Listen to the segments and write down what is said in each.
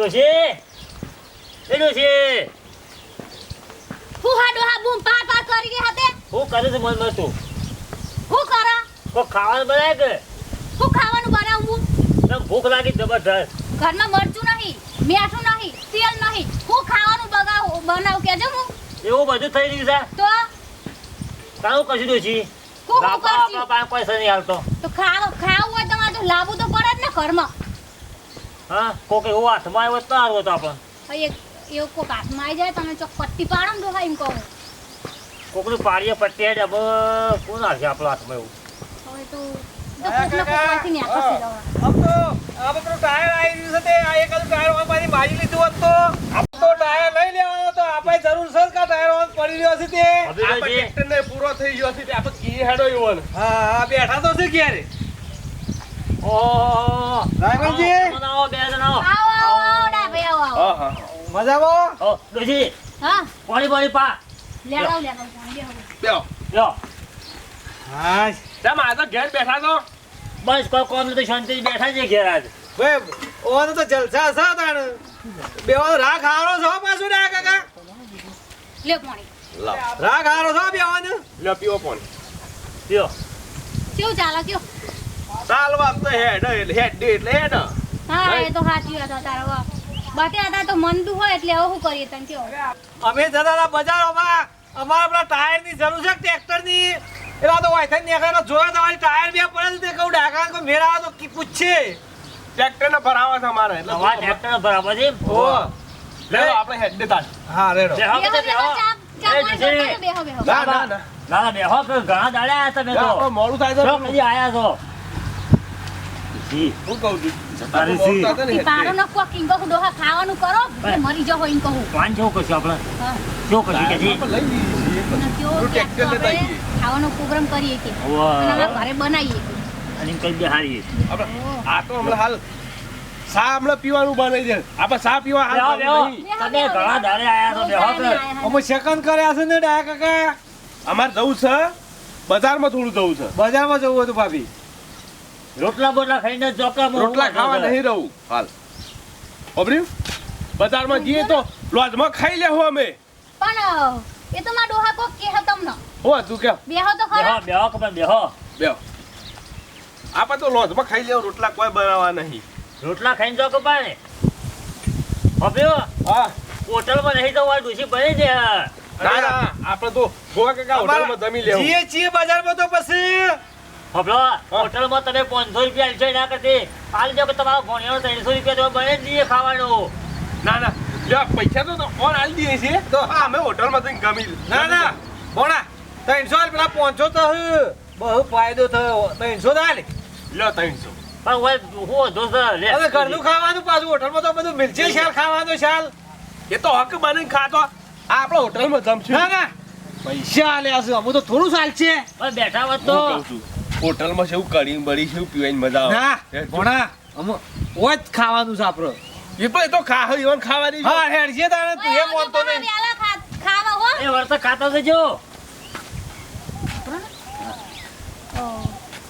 ડોશી એ ડોશી હું હાડો હા બૂમ પા કરી રહી હતી હું કરે છે મન તું હું કરા કો ખાવાનું બનાય કે હું ખાવાનું બનાવું તને ભૂખ લાગી જબરદસ્ત ઘરમાં મરચું નહીં મીઠું નહીં તેલ નહીં હું ખાવાનું બનાવ કેજો હું એવું બધું થઈ રહ્યું છે તો કાવું કશું ડોશી હું બાપા કરશી આપણા પાસે પૈસા નહીં હાલતો તો ખાવું હોય તમારે તો લાવવું તો પડે જ ને ઘરમાં હા કોક એવો હાથમાં આવ્યો તો હારવો તો આપણને એક એવું કોક હાથમાં આવી જાય તમે ચોક પટ્ટી પાડો ને તો એમ કહું કોકની પાડીએ પટ્ટી હેડ હવે કોણ હાલશે આપણો હાથમાં એવું હવે તો કોકને કોકમાંથી ને આખા જવા अब तो अब तो टायर આવી રહ્યું છે તે આ એક ટાયર ઓન પાછી મારી લીધું હોત તો अब તો ટાયર લઈ લેવાનો તો આપણે જરૂર છે કે ટાયર ઓન પડી રહ્યો છે તે હવે ડોશી ટ્રેક્ટર ને પૂરો થઈ ગયો છે તે આપણે કી હેડો ઈવન હા બેઠા તો છે ક્યારે ઓહો રાયવનજી બનાવો બે જણ આવો આવો ડા ભાઈ આવો હા મજામાં ઓ ડોશી હા પાણી પા લેડાવ બેઓ લ્યો હા તેમ આ તો ઘેર બેઠા તો બસ કોઈ કોમ તો શાંતિ બેઠા છે ઘેર આજ ભાઈ ઓનો તો જલસા છે તાણ બેવાનો રાખ હારો છો પાછું ના કાકા લે પાણી રાખ હારો છો બેવાનો લે પીવો પાણી લ્યો કેવું ચાલે કયો ચાલવા તો હેડ એટલે હેડ હા એ તો સાચી વાત તારા બાતે હતા તો મંદુ હોય એટલે હવે શું કરીએ તને કયો અમે જતા હતા બજારોમાં અમારા પેલા ટાયર ની જરૂર છે ટ્રેક્ટર ની એલા તો વાયથા નીકળે જોયો તમારી ટાયર બે પડે તે કહું ડાકા કો મેરા તો કી પૂછે ટ્રેક્ટર ને ભરાવા છે અમારે એટલે તમારા ટ્રેક્ટર બરાબર છે ઓ લે આપણે હેડ દે તાર હા રેડો બેહો કે બેહો બેહો ના ના ના ના બેહો કે ઘણા દાડે આયા તમે તો આપણે મોડું થાય જો છે કદી આયા છો જી હું કહું છું તારી સી. પાડો ન કો કિંગો ડોહા ખાવાનું કરો મરી જાવ એમ કહું પાન જેવું કશું આપણે હા શું કશું કે જી આપણે લઈ લઈએ અને કેવો તું કે ટ્રેક્ટર લેતા આવીએ. ખાવાનો પ્રોગ્રામ કરીએ કે અને અમે ઘરે બનાવીએ અને કઈ બિહારી આપણે આ તો હમણાં હાલ સા હમણાં પીવાનું બનાવી દે આપણે સા પીવા બેહો હાલ બેહો નહીં તમે ઘણા દાડે આયા તો બેહો કે અમે સેકન્ડ કર્યા છે ને ડા કાકા અમાર જવું છે બજારમાં થોડું જવું છે બજારમાં જવું હતું ભાભી રોટલા બોટલા ખાઈને ચોકલા રોટલા ખાવા નહીં રહું હાલ ઓબર્યું બજારમાં જઈએ તો લોજમાં ખાઈ લેવું અમે પણ એ તો માં ડોહા કોક કે તમને હો તું કે બેહો તો બેહો ખરા બેહો કે બેહો બેહો આપણે તો લોજમાં ખાઈ લેવું રોટલા કોઈ બનાવવા નહીં રોટલા ખાઈને જો કે પાણે હવે હા હોટલમાં નહીં જવા ડૂસી બની છે ના ના આપણે તો ગોવા કાકા હોટલમાં જમી લેવું જીએ છીએ બજારમાં તો પછી હબલો હોટલમાં તમે 500 રૂપિયા આલજો ના કરતી આલજો કે તમારો ભણ્યો 300 રૂપિયા તો બને જ નહીં ખાવાનું ના ના લ્યો પૈસા તો ઓન આલી દઈએ છીએ તો હા અમે હોટલમાં જઈને ગમી ના ના બોણા 300 પેલા 500 તો બહુ ફાયદો થયો 300 દાલે લ્યો 300 પણ ઓય હું દોસ્ત લે હવે ઘરનું ખાવાનું પાછું હોટલમાં તો બધું મિલશે શાલ ખાવાનું શાલ એ તો હક બનીને ખાતો આ આપણો હોટલમાં જમશું ના ના પૈસા આલ્યા છે અમુ તો થોડું ચાલશે પણ બેઠા હોત તો હોટલમાં શું કરી બળી શું પીવાની મજા આવે ના ભણા અમુ ઓય જ ખાવાનું છે આપણો એ પણ તો ખા ઈવન ખાવાની હા હેડજે તારે તું એ મોનતો નહીં વેલા ખાવા હો એ વર્ષ ખાતા જજો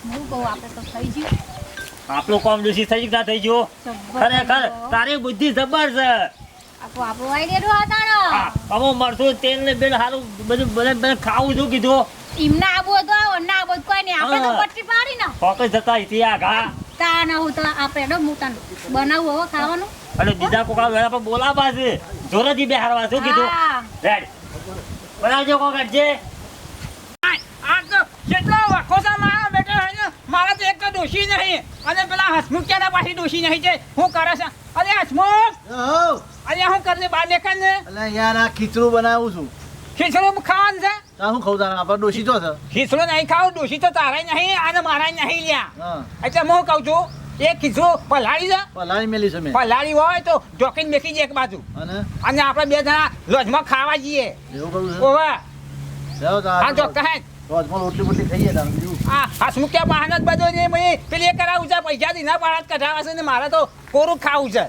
હું કહું આપણે તો થઈ ગયું આપણું કામ ડૂસી થઈ ગયું થઈ ગયો ખરેખર તારી બુદ્ધિ જબર છે આપણો આઈડિયા હતા અમો મરતું તેલ ને બેલ હારું બધું બધે ખાવું શું કીધું એમના આબુ હતો ના આબુ કોઈ નહીં આપણે તો પટ્ટી પાડી ને ફોકસ જતા ઇતિહાસ ઘા તા ના હું તો આપણે ડો મોટા બનાવું હવે ખાવાનું અને બીજા કોકા વેળા પર બોલાવા છે જોરથી બેહારવા શું કીધું હા. રેડ બનાવજો કોકા જે આ તો કેટલો વખો છે મારા બેટા હે ને મારા તો એક તો દોષી નહીં અને પેલા હસમુખ ક્યાંના પાછી દોષી નહીં છે હું કરે છે અરે હસમુખ અરે હું કરને બહાર નીકળ ને અલા યાર આ ખીચડું બનાવું છું ખીચડું ખાવાનું છે તા હું ખાઉં તારા આપણે ડોશી તો છે ખીચડું નહીં ખાવ દોષી તો તારાય નહીં અને મારાય નહીં લ્યા હા એટલે હું કહું છું એ ખીચડું પલાળી છે પલાળી મેલી છે મેં પલાળી હોય તો જોકીને મેકી દે એક બાજુ અને અને આપણે બે જણા લોજમાં ખાવા જઈએ એવું કરું છે ઓવા જાઓ તા હા ચોક્કસ હે રોજમાં રોટલી બોટલી ખાઈએ તાર બીજું આ હસમુખ ક્યાં બહાને જ બધો ને મેં પેલી એ કરાવું છે પૈસા દીના પાડા કઢાવા છે ને મારે તો કોરું ખાવું છે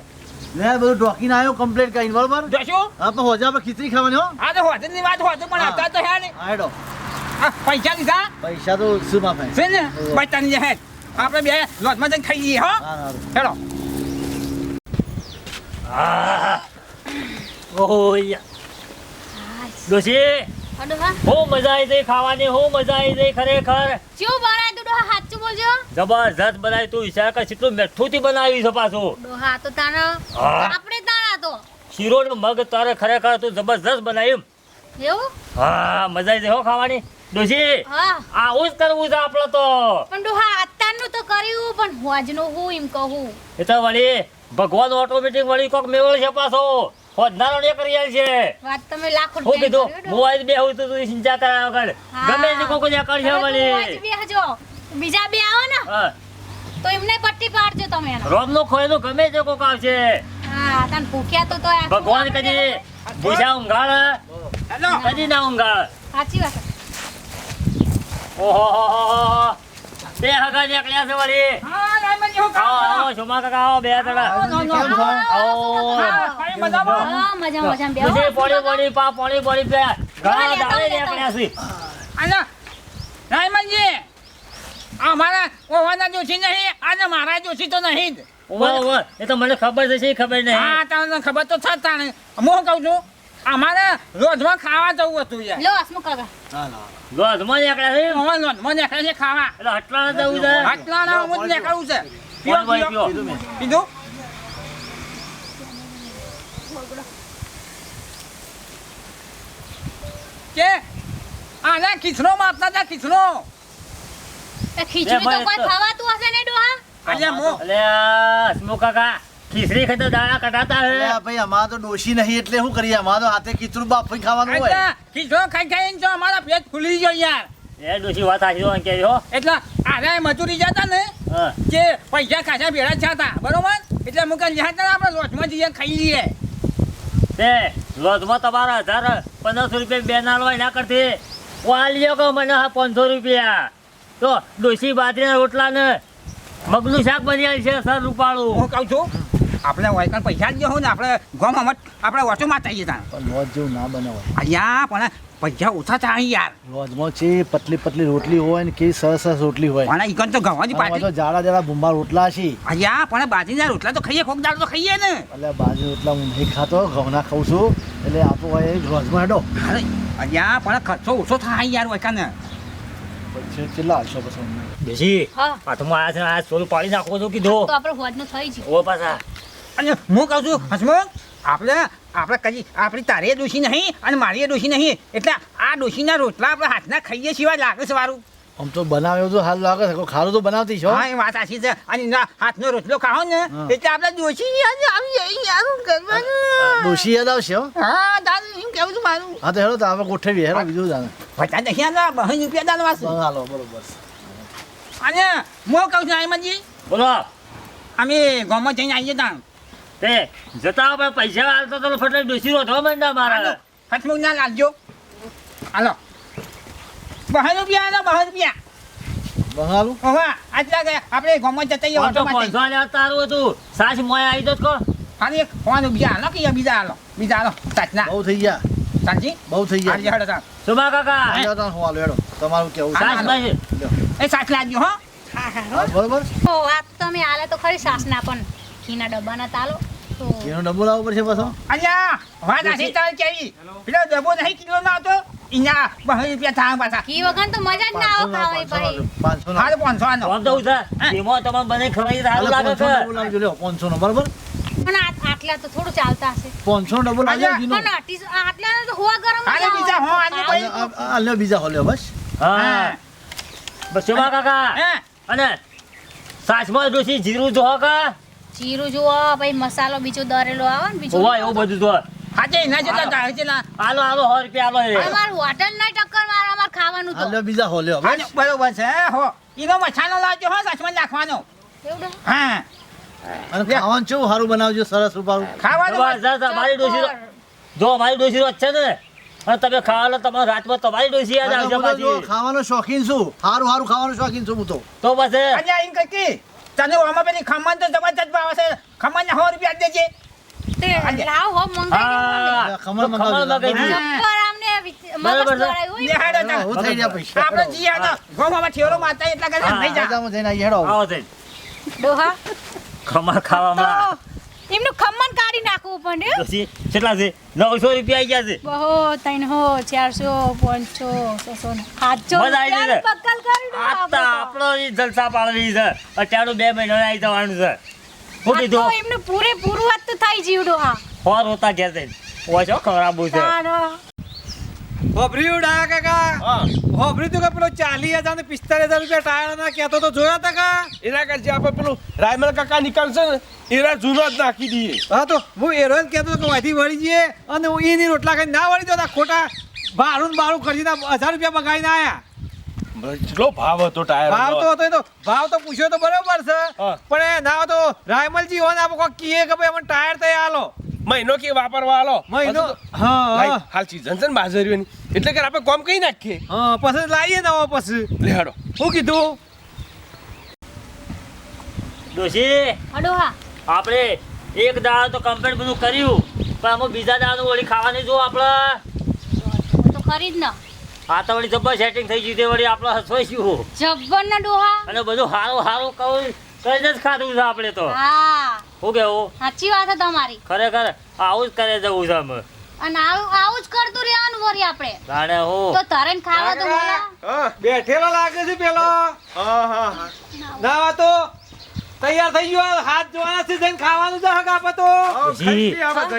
ને બધું ડોકીને આવ્યો કમ્પ્લીટ કરીને બરોબર જોશું હા પણ હોજા પર ખીચડી ખાવાની હો આ તો હોતની વાત હોત પણ હા. હતા તો હે ને આ હેડો આ પૈસા દીધા પૈસા તો શું માફે છે ને બટન જે હે આપણે બે લોટમાં જઈને ખાઈ લઈએ હો હા હા હેડો આહ. ઓય ડોશી હા ડોહા બહુ મજા આવી ગઈ ખાવાની, બહુ મજા આવી ગઈ ખરેખર. કેવું બનાય તું ડોહા સાચું બોલજો જબરજસ્ત બનાવી. તું વિચાર કર કેટલું મીઠુંથી બનાવી છે પાછું. ડોહા તો તારા હા. આપણે તારા તો શીરો ને મગ તારે ખરેખર તું જબરજસ્ત બનાવી. એવું હા મજા આવી ગઈ હો ખાવાની. ડોશી હા આવું જ કરવું છે આપણે તો. પણ ડોહા અત્યારનું તો કર્યું પણ હોજનું હું એમ કહું એ તો વળી ભગવાન ઓટોમેટિક વળી કોક મેવળ છે પાછો. હોદનારો ને કરી આલ છે. વાત તમે લાખો હું કીધું રૂપિયા હું આજ બે હું તો તું ચિંતા કરાવ કર. ગમે તે કોક ને કરશે વળી. બેહજો બીજા બે આવો ને હા તો એમને પટ્ટી પાડજો તમે એનો રોમ નો ખોય તો ગમે તે કોક આવશે. હા તને ભૂખ્યા તો આ ભગવાન કદી ભૂસા ઊંઘાળ હેલો કદી ના ઊંઘાળ. સાચી વાત છે. ઓહો તે હગા નીકળ્યા છે વળી. હા રાયમનજી હું આવો કામ આવો સોમા કાકા આવો બે ટકા. આવો, કેમ છો? આવો કઈ મજામાં હા મજા મજા બેહો પછી પોણી પા પોણી પે ઘણા દાડે નીકળ્યા છે. અને રાયમનજી અમારા ઓવાના જોશી નહીં અને મારા જોશી તો નહીં જ ઓવા એ તો મને ખબર છે શી ખબર નહીં. હા તમને ખબર તો છે જ તાણે હું કહું છું અમારે રોજમાં ખાવા જવું હતું યાર લો હસમુખ કાકા ગોધમાં નીકળ્યા છે. હવે મને નીકળે છે ખાવા એટલે હટલા જવું છે. આટલા હું જ નીકળવું છે કોણ ભાઈ પીઓ? કીધું કે આને ખીચડો માપતા હતા ખીચડો એ ખીચડી તો કોઈ ખવાતું હશે ને ડોહા આજે મો અલે હસમુખ કાકા ખીચડી ખાઈ તો દાણા કટાતા હે. અલ્યા ભાઈ અમારે તો ડોશી નહીં એટલે શું કરીએ અમારે તો હાથે ખીચડું બાફી ખાવાનું હોય આજે ખીચડો ખાઈ ખાઈને તો અમારા પેટ ફૂલી ગયો યાર એ ડોશી વાત સાચી હોય કે હો. એટલે આને મજૂરી જતા ને હા કે પૈસા ખાસા ભેળા જ હતા બરોબર એટલે મુકે જ્યાં આપણે લોટમાં જઈએ ખાઈ લઈએ તે લોધમાં તમારા 1500 રૂપિયા બે ના હોય ના કરતી વાલીઓ કહો મને 500 રૂપિયા તો ડોશી બાજરીના રોટલા ને મગનું શાક બની આવી છે સર રૂપાળું. હું કહું છું આપણે વાયકણ પૈસા જ હોય ને આપણે ગોમાં આપણે ઓછું થઈએ ત્યાં પણ લોજ જેવું ના બનાવાય અહીંયા પણ પૈસા ઓછા થાય યાર લોજમાં છે પતલી પતલી રોટલી હોય ને કેવી સરસ સરસ રોટલી હોય પણ ઈકન તો ગવાજી આમાં પાટી તો જાડા જાડા ભૂંબા રોટલા છે અહીંયા પણ બાજરીના રોટલા તો ખાઈએ કોક દાળ તો ખાઈએ ને એટલે બાજરી રોટલા હું નહીં ખાતો ઘઉંના ખાઉં છું એટલે આપો હોય એ લોજમાં હેડો અરે અહીંયા પણ ખર્ચો ઓછો થાય યાર વાયકણ પછી કેટલા આવશો પછી અમને? ડોશી હા હાથમાં આયા છે આ સોલું પાડી નાખો છો કીધું તો આપણે હોજનું થઈ જ ઓ પાછા અને હું કહું છું હસમુખ આપણે કદી આપણી તારે ડોશી નહીં અને મારી ડોશી નહીં એટલે આ ડોશીના રોટલા આપણે હાથના ખાઈએ સિવાય લાગે છે વારું આમ તો બનાવ્યો તો સારું લાગે છે ખારું તો બનાવતી છો હા એ વાત સાચી છે અને એના હાથનો રોટલો ખાઓ ને હા. એટલે આપણે ડોશી યાદ આવી જાય યાર કરવાનું ડોશી યાદ આવશે હો હા દાદા એમ કેવું છું મારું હા તો હેડો તો આપણે ગોઠવીએ હેડો બીજું જાણે પચાસ નહીં આલો 2 રૂપિયા દાનવા છે હાલો બરોબર અને હું કહું છું આઈમનજી બોલો અમે ગામમાં જઈને આવીએ ત્યાં તે જતા આપણે પૈસા હાલતો તો ફટલે ડોશી રોધવા માંડ્યા મારા. હસમુખ ના લાવજો હાલો 2 રૂપિયા આલો 2 રૂપિયા બંગાળું ઓવા આટલા ગયા આપણે ગામમાં જતા આ તો આવીએ 500 લેવા તારું હતું સાચ મોય આવી તો કો ખાલી એક 1 રૂપિયા હાલો કે બીજા હાલો સાચના બહુ થઈ ગયા સાચી બહુ થઈ હાલ ગયા હેડો તાર સુમા કાકા હાલો તો હું હાલો હેડો તમારું કેવું છે? સાચ ભાઈ એ સાચ લાવજો હો હા, બરોબર ઓ વાત તમે આલે તો ખરી સાસના પણ ઘીના ડબ્બાના તાલો તો એનો ડબ્બો લાવવો પડશે પાછો અહીંયા વાત આથી તાર કેવી પેલો ડબ્બો નહીં કિલો ના હતો અહીંયા 2 રૂપિયા થાય પાછા ઘી વગર તો મજા જ ના આવે ખાવાની ભાઈ 500 નો હાલ 500 આનો આમ તો ઉધા એમાં તમારે બને ખવાઈ સારું લાગે છે. લાવજો લ્યો 500 નો બરોબર પણ આટલા તો થોડું ચાલતા હશે 500 નો ડબ્બો લાવજો અલ્યા, ઘીનો. પણ આટલા તો હોવા ગરમ જ હાલે બીજા હો આની આવે. ભાઈ આ લ્યો બીજા હો લ્યો બસ હા બસ સુમા કાકા હે અને સાચમાં ડોશી જીરું જો કા જીરું જુઓ ભાઈ મસાલો બીજો દરેલો આવે ને બીજો ઓવા એવું બધું તો હાજે એના જેટલા જાય જેટલા આલો 100 રૂપિયા આલો એ. અમાર હોટલ ના ટક્કર માર અમાર ખાવાનું આ તો લ્યો બીજા હો લ્યો હાલો બરોબર છે હો ઈનો મસાલો લાવજો હો સાચમાં નાખવાનો એવું હા અને ખાવાનું કેવું સારું બનાવજો સરસ રૂપારું ખાવાનું જબરજસ્ત મારી ડોશી જો મારી ડોશી રોજ છે ને અને તમે ખાવા તમારે રાતમાં તમારી ડોશી યાદ આવશે અને હું તો જો પાછી. ખાવાનો શોખીન છું સારું સારું ખાવાનું શોખીન છું હું તો પછી અહીંયા એમ કઈ તને આમાં પેલી ખમણ તો જબરજસ્ત ભાવે છે ખમણ 100 રૂપિયા દેજે તે લાવ હો મંગાઈ હા ખમણ મંગાવજો. ખમણ મંગાવી દીધી. જબ્બર આમને મગજ બરાબર છે. દોડાય હોય નિહાળો હા, હું થઈ ગયા પૈસા આપણે જીયા તો ગોમાં ઠેરો માતા એટલા કરે હા. થઈ જા રાજામાં જઈને આવીએ હેડો આવો તે ડોહા ખમણ ખાવામાં એમનું ખમણ કાઢી નાખવું પડે ડોશી કેટલા છે 900 રૂપિયા આવી ગયા છે બહો 300 400 500 600 મજા આવી જશે. પક્કલ કરી દો આ તો આપણો ઈ જલસા પાડવી છે અત્યારે 2 મહિના આવી જવાનું છે શું કીધું એમનું પૂરેપૂરું વાત તો થઈ જીવડો હા ફોર હોતા ઘેર જઈને ઓછો ખરાબ છે હોભર્યું ડાયા કાકા હોભર્યું તું કે પેલો 40,000 ને 45,000 રૂપિયા ટાયર ના કહેતો તો જોયા તા કા એના કરશે આપણે પેલું રાયમલ કાકા નીકળશે ને એના જૂનો જ નાખી દઈએ. હા તો હું એરો જ કહેતો હતો કે વાથી વળી જઈએ અને હું એની રોટલા ખાઈને ના વળી દો ખોટા ભાડું ને બારું ખર્ચીને 1000 રૂપિયા બગાડીને આયા કેટલો ભાવ હતો ટાયર ભાવ તો હતો એ તો ભાવ તો પૂછ્યો તો બરોબર છે હા. પણ એ ના હોય તો રાયમલજી હોય ને આપણે કોઈ કહીએ કે ભાઈ અમને ટાયર તય આલો મહિનો કે વાપરવા આલો મહિનો પછી તો હા ભાઈ, હાલ સીઝન છે ને બાજરીઓની એટલે કે આપણે કોમ કઈ નાખીએ હા પછી લાવીએ નવો પછી લે હાડો. શું કીધું ડોશી અડો હા આપણે એક દાળ તો કમ્પ્લીટ બધું કર્યું પણ આમાં બીજા દાળનું વળી ખાવાની જો આપણે તો ખરી જ ન આ તો વળી જબ્બર સેટિંગ થઈ ગયું તે વળી આપણે હસવાઈશું જબ્બર ના ડોહા અને બધું હારું હારું કહું કરીને જ ખાધું છે આપણે તો હા શું કેવું સાચી વાત છે તમારી ખરેખર આવું જ કરે જવું છે અમે અને આવું જ કરતું રહેવાનું વરી આપણે જાણે હું તો તરન ખાવા તો મળે હા બેઠેલો લાગે છે પેલો હા હા હા ના હોય તો તૈયાર થઈ ગયો હાથ ધોવાના છે જઈને ખાવાનું છે હક આપે તો જી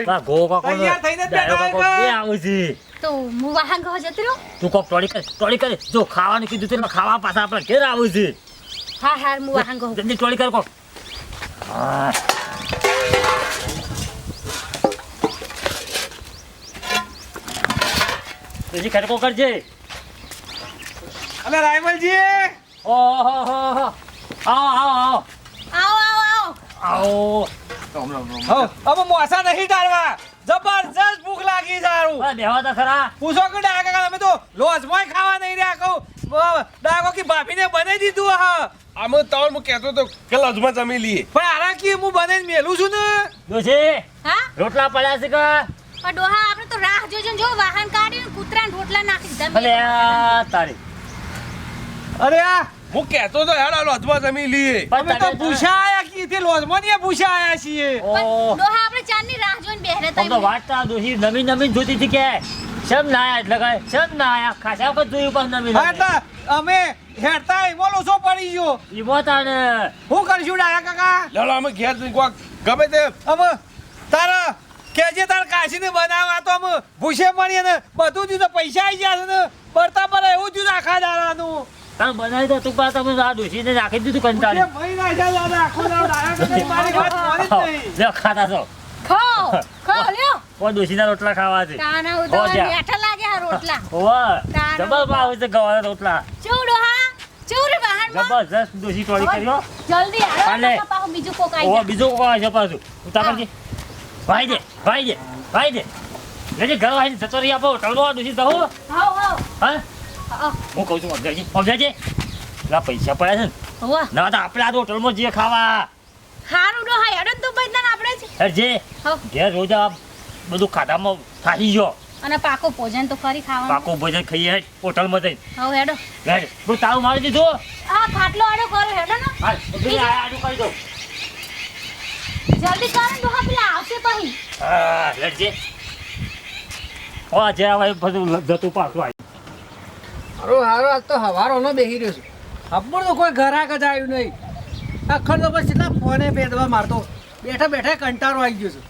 બા ગો કાકો તૈયાર થઈને જ બેઠા કાકો હોય બે આવું છે તો હું વાહન કહો જતી રહું તું કોક ટોળી કરે જો ખાવાનું કીધું તે ખાવા પાછા આપણે ઘેર આવું છે હા હા હું વાહન કહું જલ્દી ટોળી કર કોક હા તુજી ખડકો કરજે અને રાયમલજી ઓહો હો હો આવો આવો આવો આવો આવો આવો હવે મોસા નહીં ડાળવા જબરજસ્ત ભૂખ લાગી સારું આ બેહવા તો ખરા પૂછો કે ડાકા કાકા અમે તો લોજમાં ખાવા નહીં રહ્યા કહું ડાકો કે ભાભીને બનાવી દીધું હા આમ તવર હું કહેતો તો કે લજમાં જમી લઈએ. પણ આરા કે હું બનાવીને મેલું છું ને ડોશી હા રોટલા પડ્યા છે કે પણ ડોહા આપણે તો રાહ જોજો ને જો વાહન કાઢીને કૂતરાને રોટલા નાખી અલે દીધા આ તારી અરે આ હું કહેતો તો હેડો લજમાં જમી લઈએ. અમે તો ભૂસા આયા કી તે લોજમાં ને ભૂસા આયા છીએ ઓ ડોહા આપણે ચાંદની રાહ જોઈને બેહરે આમ તો તઈ વાટતા ડોશી નવી નવી જોતી હતી કે શેમ ના આયા એટલે કાંઈ શેમ ના આયા ખાસા વખત જોયું પણ નવી હા એટલે અમે હેડતા બોલો છો પડી ગયો ઈમો તાને હું કરશું ડાયા કાકા ચાલો અમે ઘેર જઈને કોક ગમે તે અમે તારા કેજે તાર કાશીને બનાવવા તો અમે ભૂસે મળીએ ને બધું દીધું પૈસા આવી ગયા છે ને બરતા પર એવું દીધું આખા દાડાનું તાર બનાવી દો તું પા તમે આ ડોશીને નાખી દીધું કંટાળી મહિના છે દાદા આખો દાડો ડાયા કાકા મારી વાત માની જ નહીં લ્યો ખાતા છો ખાઓ લ્યો કોઈ ડોશીના રોટલા ખાવા છે તાના હો ઉધો જા. બેઠા લાગે આ રોટલા ઓવા તારું. જબર ભાવ છે ગવાના રોટલા ચૌ ડોહા ચૌરી વાહનમાં જબરજસ્ત ડોશી ટોળી કર્યો જલ્દી હાલો હાલે. નકર પાછું બીજું કોક આવી ઓવા જાય. બીજો કોઈ આવે છે પાછું ઉતા કરજે ભાઈ દે ભાઈ દે ભાઈ દે લેજે ઘર વાળી જતો રહી આપો ટળવો ડોશી દહો હાવ હાવ હા હા હું કહું છું અબજાજી ના પૈસા પડ્યા છે ને હોવા ના તો આપણે આ હોટલમાં જઈએ ખાવા હારું ડોહા હેડો ને તો બધાને આપણે જ હેરજે હાવ ઘેર રોજ આ બધું ખાધામાં થાકી ગયો અને પાકો ભોજન તો ખરી ખાવાનું પાકું ભોજન ખાઈએ હેડ હોટલમાં જઈને હાવ હેડો હેડ તું તારું મારી દીધું આ ખાટલો આડો કરો હેડો ને હાલ ઉભી રહે, આડું કરી દો જલ્દી કરો ને ડોહા પેલા આવશે પછી હા લેટજે ઓ જે હવે બધું જતું પાછું આવી હારો હારો આજ તો હવારોનો બેહી રહ્યો છું અપર તો કોઈ ઘરાક જ આવ્યું નહીં આખર તો પછી કેટલા ફોને પેદવા મારતો બેઠા બેઠા કંટાળો આવી ગયો છે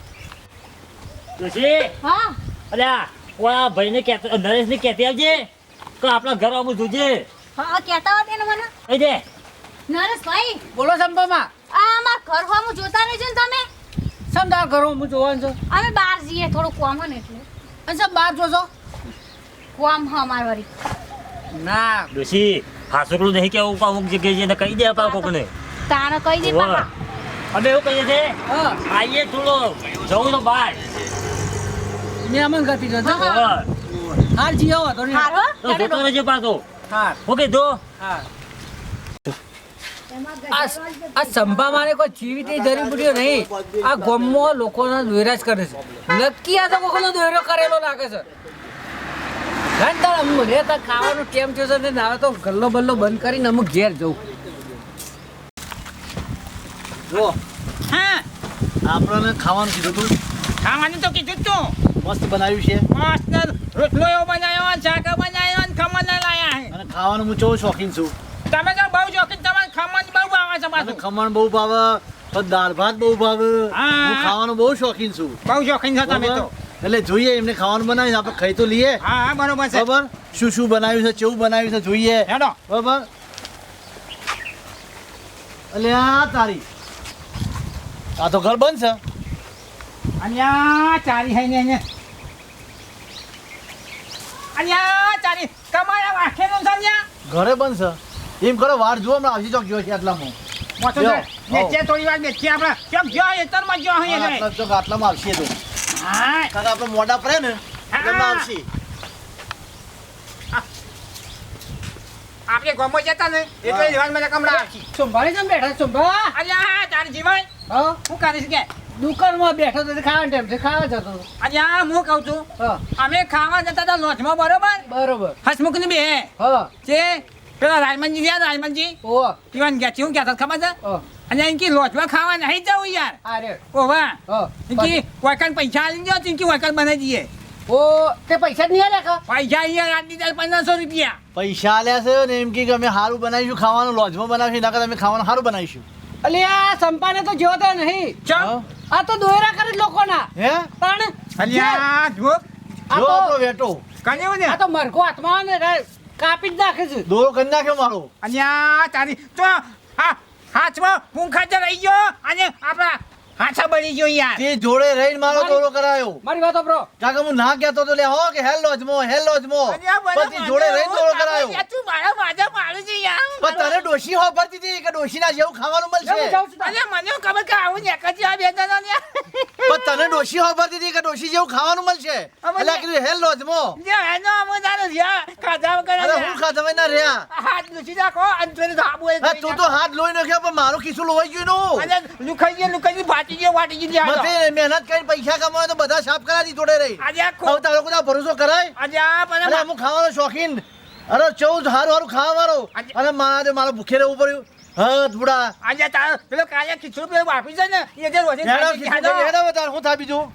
ડોશી હા અલ્યા ઓલા ભાઈને કહેતો નરેશને કહેતી આવજે કે આપણા ઘર આવું જોજે હા કહેતા હતા ને મને કહી દે નરેશભાઈ બોલો સંપામાં આ અમાર ઘર હોમું જોતા રહેજો ને તમે સમજાર કરો હું જોવાનું છું અમે બહાર જઈએ થોડું કોમ હે ને એટલે અને સબ બહાર જોશો કોમ હ અમાર વરી ના ડોશી હાસુકલું નહીં કેવું અમુક જગ્યાએ જઈને કહી દે આપણા કોકને તાને કહી દે વાહ. પાપા અમે એવું કહીએ છે હા આઈએ થોડો જવું તો બહાર ને અમન ગતિ જો હા. વાહ. હાર જીઓ તો નહીં હારો તો જોતો રહેજે પાછો હાર ઓકે જો હા આ સંભા મારે કોઈ જીવીતી જડીબુટીઓ નહીં આ ગામમાં લોકોનો દોરા જ કરે છે નક્કી આ તો કોઈનો દોરો કરેલો લાગે છે ઘંટા મને તો ખાવાનું કેમ થયો છે ને હવે તો ગલ્લો બલ્લો બંધ કરીને અમુક ઘેર જવું જો હા આપણને ખાવાનું કીધું તું ખાવાનું તો કીધું જ તું મસ્ત બનાવ્યું છે મસ્ત રોટલો એવો બનાવ્યો શાક બનાવ્યો અને ખમણ લાયા છે અને ખાવાનું હું ચો શોખીન છું તમે તો બહુ જોખીન તમારે ખમણ બહુ ભાવે છે અને પાછું ખમણ બહુ ભાવે પણ દાળ ભાત બહુ ભાવે હા. હું ખાવાનું બહુ શોખીન છું બહુ જોખીન છો તમે તો બરાબર? એટલે જોઈએ એમને ખાવાનું બનાવીને આપણે ખાઈ તો લઈએ હા હા બરોબર છે બરાબર શું શું બનાવ્યું છે કેવું બનાવ્યું છે જોઈએ હેડો બરાબર એટલે આ તારી આ તો ઘર બંધ છે અહીંયા ચારી હઈ ને અહીંયા અહીંયા ચારી તમારા વાખેનું છે અહીંયા ઘરે બંધ છે એમ કરો વાર જુઓ હમણાં આવશે ચોક ગયો છે આટલામાં મોટો જો, છે બેચે થોડી વાર બેચે આપણે કેમ જો એતરમાં જો અહીં એને આટલા ચોક આટલામાં આવશે તો હા કાકા આપણે મોઢા પડે ને હા. એટલે આવશે આપણે ગમો જતા ને એટલે જીવન મને કમળા આવશે સંભાળી કેમ બેઠા સંભા અહીંયા તારી જીવન હા શું કરીશ કે દુકાનમાં બેઠો તો ખાવાનો ટાઈમ છે ખાવા જતો હતો. અહીંયા હું કહું છું હા અમે ખાવા જતા હતા લોચમાં બરોબર બરોબર હસમુખની બે હા જે પેલા રાજમનજી ગયા રાજમનજી ઓ જીવન ગયા છે હું કહેતા ખબર છે ઓ અને એમ કે લોચમાં ખાવા નહીં જવું યાર આ રે ઓવા હા એમ કે વાયકાન પૈસા આલી દો તો એમ કે વાયકાન બનાવી દઈએ ઓ તે પૈસા જ નહીં આલ્યા કા પૈસા અહીંયા રાતની ચાલ 1500 રૂપિયા પૈસા આલ્યા છે ને એમ કે અમે સારું બનાવીશું ખાવાનું લોજમાં બનાવીશું એના કરતા અમે ખાવાનું સારું બનાવીશું અલે આ સંપાને તો જોતા નહીં ચમ હા? આ તો દોયરા કરે જ લોકોના હે પણ અલ્યા જો આ જો તો આપણો વેટો કન્યું ને આ તો મરઘો હાથમાં આવે ને કાપી જ નાખે છે દોરો કરી નાખ્યો મારો અલ્યા તારી તો આ હાથમાં પૂંખાચર રહી ગયો અને આપણા હાથા બળી ગયો યાર તે જોડે રહીને મારો દોરો કરાયો મારી વાત બ્રો કાકા હું ના કહેતો તો લે હો કે હેલો જમો અલ્યા મને પછી જોડે રહીને દોરો કરાયો યાર તું મારા માજા મારું છે યાર પણ તને ડોશી હો ભરતી હતી કે ડોશીના જેવું ખાવાનું મળશે જાઉં છું અલ્યા મને ખબર કે આવું ને કજી આ બે જણા ને પણ તને ડોશી હો ભરતી હતી કે ડોશી જેવું ખાવાનું મળશે અમે એટલે કીધું હેલો જમો જે એનો અમો દાનો યા ખાધા વગર અરે હું ખાધા ના રહ્યા હાથ લૂછી નાખો અને પેલું ધાબુ એ હા, તું તો હાથ લોહી નાખ્યો પણ મારું ખિસ્સું લોહી ગયું નું અને લુખાઈ ભાટી ગયો વાટી ગઈ યાર મતે મહેનત કરીને પૈસા કમાવે તો બધા સાફ કરાવી જોડે રહી આજે આ હવે તારો બધા ભરોસો કરાય આજે આ અરે મને હું ખાવાનો શોખીન અરે ચૌદ હારું હારું ખાવા વાળો અને મારે ભૂખે રહેવું પડ્યું હા બુડા આજે તારો પેલો કાયા ખીચડું પેલો વાપી જાય ને એ જે રોજે હેડો તાર હું થાય બીજું